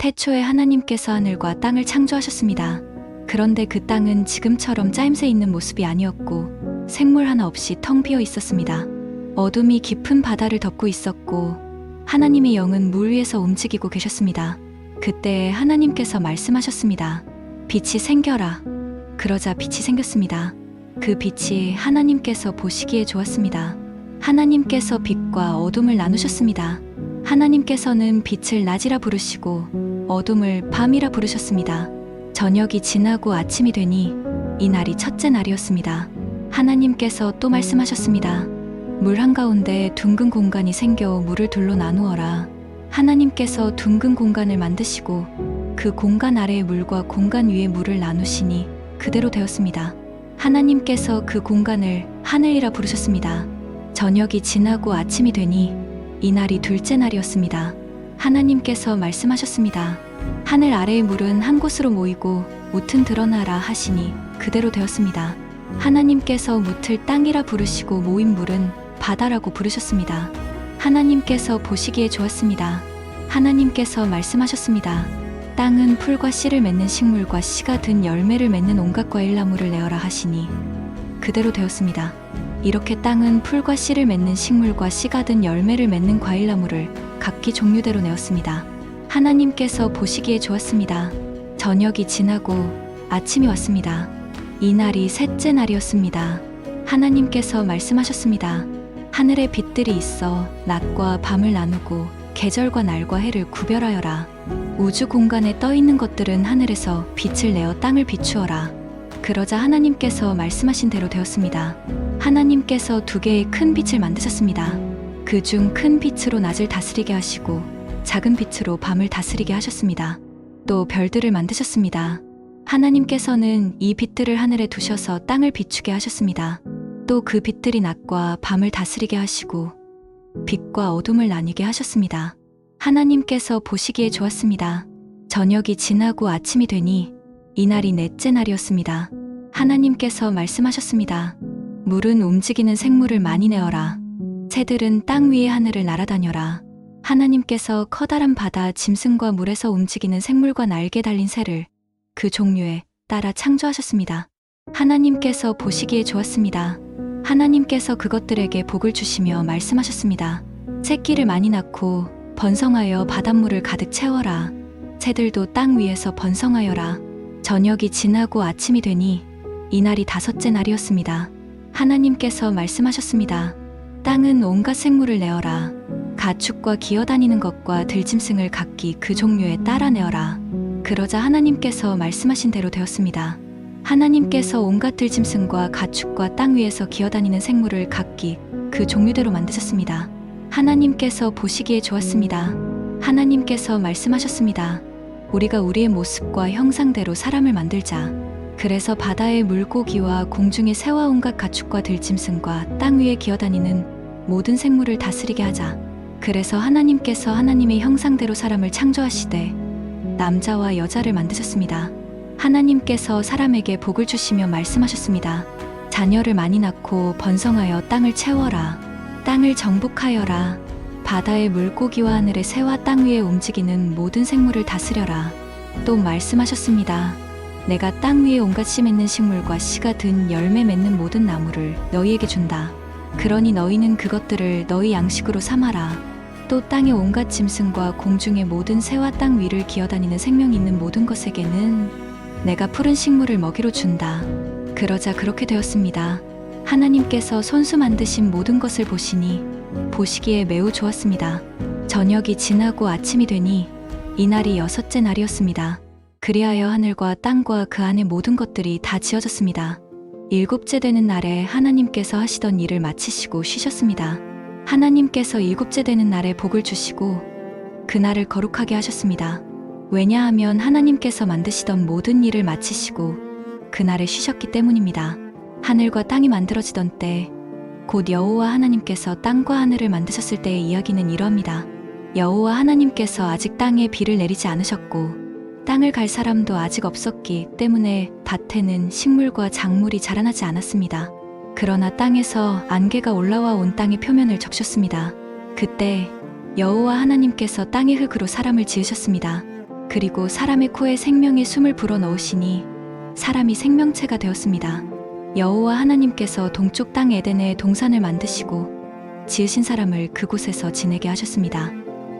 태초에 하나님께서 하늘과 땅을 창조하셨습니다. 그런데 그 땅은 지금처럼 짜임새 있는 모습이 아니었고 생물 하나 없이 텅 비어 있었습니다. 어둠이 깊은 바다를 덮고 있었고 하나님의 영은 물 위에서 움직이고 계셨습니다. 그때 하나님께서 말씀하셨습니다. 빛이 생겨라. 그러자 빛이 생겼습니다. 그 빛이 하나님께서 보시기에 좋았습니다. 하나님께서 빛과 어둠을 나누셨습니다. 하나님께서는 빛을 낮이라 부르시고 어둠을 밤이라 부르셨습니다. 저녁이 지나고 아침이 되니 이날이 첫째 날이었습니다. 하나님께서 또 말씀하셨습니다. 물 한가운데 둥근 공간이 생겨 물을 둘로 나누어라. 하나님께서 둥근 공간을 만드시고 그 공간 아래의 물과 공간 위의 물을 나누시니 그대로 되었습니다. 하나님께서 그 공간을 하늘이라 부르셨습니다. 저녁이 지나고 아침이 되니 이날이 둘째 날이었습니다. 하나님께서 말씀하셨습니다. 하늘 아래의 물은 한 곳으로 모이고 무튼 드러나라 하시니 그대로 되었습니다. 하나님께서 무틀 땅이라 부르시고 모인 물은 바다라고 부르셨습니다. 하나님께서 보시기에 좋았습니다. 하나님께서 말씀하셨습니다. 땅은 풀과 씨를 맺는 식물과 씨가 든 열매를 맺는 온갖 과일나무를 내어라 하시니 그대로 되었습니다. 이렇게 땅은 풀과 씨를 맺는 식물과 씨가 든 열매를 맺는 과일나무를 각기 종류대로 내었습니다. 하나님께서 보시기에 좋았습니다. 저녁이 지나고 아침이 왔습니다. 이날이 셋째 날이었습니다. 하나님께서 말씀하셨습니다. 하늘에 빛들이 있어 낮과 밤을 나누고 계절과 날과 해를 구별하여라. 우주 공간에 떠 있는 것들은 하늘에서 빛을 내어 땅을 비추어라. 그러자 하나님께서 말씀하신 대로 되었습니다. 하나님께서 두 개의 큰 빛을 만드셨습니다. 그중 큰 빛으로 낮을 다스리게 하시고 작은 빛으로 밤을 다스리게 하셨습니다. 또 별들을 만드셨습니다. 하나님께서는 이 빛들을 하늘에 두셔서 땅을 비추게 하셨습니다. 또 그 빛들이 낮과 밤을 다스리게 하시고 빛과 어둠을 나뉘게 하셨습니다. 하나님께서 보시기에 좋았습니다. 저녁이 지나고 아침이 되니 이날이 넷째 날이었습니다. 하나님께서 말씀하셨습니다. 물은 움직이는 생물을 많이 내어라. 새들은 땅 위의 하늘을 날아다녀라. 하나님께서 커다란 바다 짐승과 물에서 움직이는 생물과 날개 달린 새를 그 종류에 따라 창조하셨습니다. 하나님께서 보시기에 좋았습니다. 하나님께서 그것들에게 복을 주시며 말씀하셨습니다. 새끼를 많이 낳고 번성하여 바닷물을 가득 채워라. 새들도 땅 위에서 번성하여라. 저녁이 지나고 아침이 되니 이날이 다섯째 날이었습니다. 하나님께서 말씀하셨습니다. 땅은 온갖 생물을 내어라. 가축과 기어다니는 것과 들짐승을 각기 그 종류에 따라 내어라. 그러자 하나님께서 말씀하신 대로 되었습니다. 하나님께서 온갖 들짐승과 가축과 땅 위에서 기어다니는 생물을 각기 그 종류대로 만드셨습니다. 하나님께서 보시기에 좋았습니다. 하나님께서 말씀하셨습니다. 우리가 우리의 모습과 형상대로 사람을 만들자. 그래서 바다의 물고기와 공중의 새와 온갖 가축과 들짐승과 땅 위에 기어다니는 모든 생물을 다스리게 하자. 그래서 하나님께서 하나님의 형상대로 사람을 창조하시되 남자와 여자를 만드셨습니다. 하나님께서 사람에게 복을 주시며 말씀하셨습니다. 자녀를 많이 낳고 번성하여 땅을 채워라. 땅을 정복하여라. 바다의 물고기와 하늘의 새와 땅 위에 움직이는 모든 생물을 다스려라. 또 말씀하셨습니다. 내가 땅 위에 온갖 씨 맺는 식물과 씨가 든 열매 맺는 모든 나무를 너희에게 준다. 그러니 너희는 그것들을 너희 양식으로 삼아라. 또 땅의 온갖 짐승과 공중의 모든 새와 땅 위를 기어다니는 생명 있는 모든 것에게는 내가 푸른 식물을 먹이로 준다. 그러자 그렇게 되었습니다. 하나님께서 손수 만드신 모든 것을 보시니 보시기에 매우 좋았습니다. 저녁이 지나고 아침이 되니 이날이 여섯째 날이었습니다. 그리하여 하늘과 땅과 그 안의 모든 것들이 다 지어졌습니다. 일곱째 되는 날에 하나님께서 하시던 일을 마치시고 쉬셨습니다. 하나님께서 일곱째 되는 날에 복을 주시고 그날을 거룩하게 하셨습니다. 왜냐하면 하나님께서 만드시던 모든 일을 마치시고 그날에 쉬셨기 때문입니다. 하늘과 땅이 만들어지던 때, 곧 여호와 하나님께서 땅과 하늘을 만드셨을 때의 이야기는 이러합니다. 여호와 하나님께서 아직 땅에 비를 내리지 않으셨고 땅을 갈 사람도 아직 없었기 때문에 밭에는 식물과 작물이 자라나지 않았습니다. 그러나 땅에서 안개가 올라와 온 땅의 표면을 적셨습니다. 그때 여호와 하나님께서 땅의 흙으로 사람을 지으셨습니다. 그리고 사람의 코에 생명의 숨을 불어넣으시니 사람이 생명체가 되었습니다. 여호와 하나님께서 동쪽 땅 에덴에 동산을 만드시고 지으신 사람을 그곳에서 지내게 하셨습니다.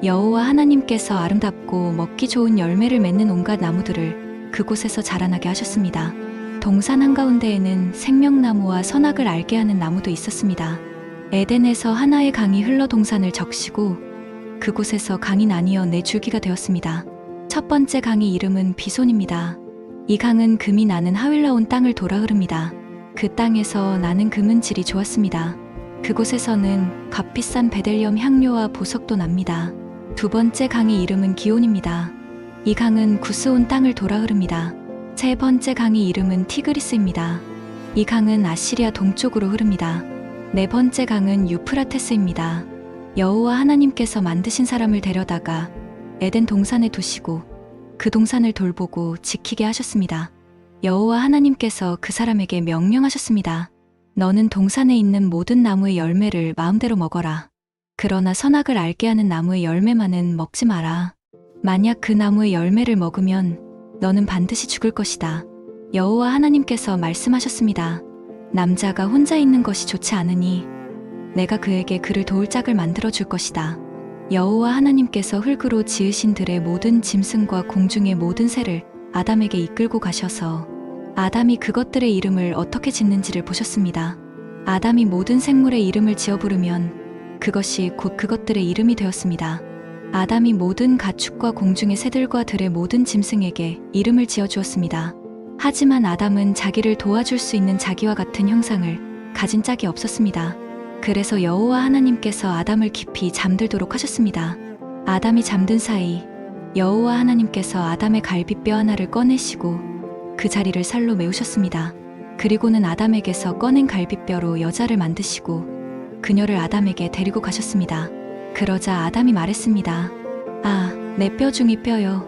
여호와 하나님께서 아름답고 먹기 좋은 열매를 맺는 온갖 나무들을 그곳에서 자라나게 하셨습니다. 동산 한가운데에는 생명나무와 선악을 알게 하는 나무도 있었습니다. 에덴에서 하나의 강이 흘러 동산을 적시고 그곳에서 강이 나뉘어 네 줄기가 되었습니다. 첫 번째 강의 이름은 비손입니다. 이 강은 금이 나는 하윌라온 땅을 돌아 흐릅니다. 그 땅에서 나는 금은 질이 좋았습니다. 그곳에서는 값비싼 베델리엄 향료와 보석도 납니다. 두 번째 강의 이름은 기온입니다. 이 강은 구스온 땅을 돌아 흐릅니다. 세 번째 강의 이름은 티그리스입니다. 이 강은 아시리아 동쪽으로 흐릅니다. 네 번째 강은 유프라테스입니다. 여호와 하나님께서 만드신 사람을 데려다가 에덴 동산에 두시고 그 동산을 돌보고 지키게 하셨습니다. 여호와 하나님께서 그 사람에게 명령하셨습니다. 너는 동산에 있는 모든 나무의 열매를 마음대로 먹어라. 그러나 선악을 알게 하는 나무의 열매만은 먹지 마라. 만약 그 나무의 열매를 먹으면 너는 반드시 죽을 것이다. 여호와 하나님께서 말씀하셨습니다. 남자가 혼자 있는 것이 좋지 않으니 내가 그에게 그를 도울 짝을 만들어 줄 것이다. 여호와 하나님께서 흙으로 지으신 들의 모든 짐승과 공중의 모든 새를 아담에게 이끌고 가셔서 아담이 그것들의 이름을 어떻게 짓는지를 보셨습니다. 아담이 모든 생물의 이름을 지어 부르면 그것이 곧 그것들의 이름이 되었습니다. 아담이 모든 가축과 공중의 새들과 들의 모든 짐승에게 이름을 지어 주었습니다. 하지만 아담은 자기를 도와줄 수 있는 자기와 같은 형상을 가진 짝이 없었습니다. 그래서 여호와 하나님께서 아담을 깊이 잠들도록 하셨습니다. 아담이 잠든 사이 여호와 하나님께서 아담의 갈비뼈 하나를 꺼내시고 그 자리를 살로 메우셨습니다. 그리고는 아담에게서 꺼낸 갈비뼈로 여자를 만드시고 그녀를 아담에게 데리고 가셨습니다. 그러자 아담이 말했습니다. 아, 내 뼈 중의 뼈여.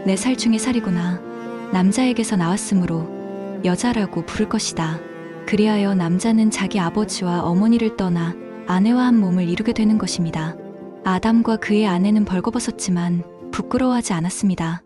내 살 중의 살이구나. 남자에게서 나왔으므로 여자라고 부를 것이다. 그리하여 남자는 자기 아버지와 어머니를 떠나 아내와 한 몸을 이루게 되는 것입니다. 아담과 그의 아내는 벌거벗었지만 부끄러워하지 않았습니다.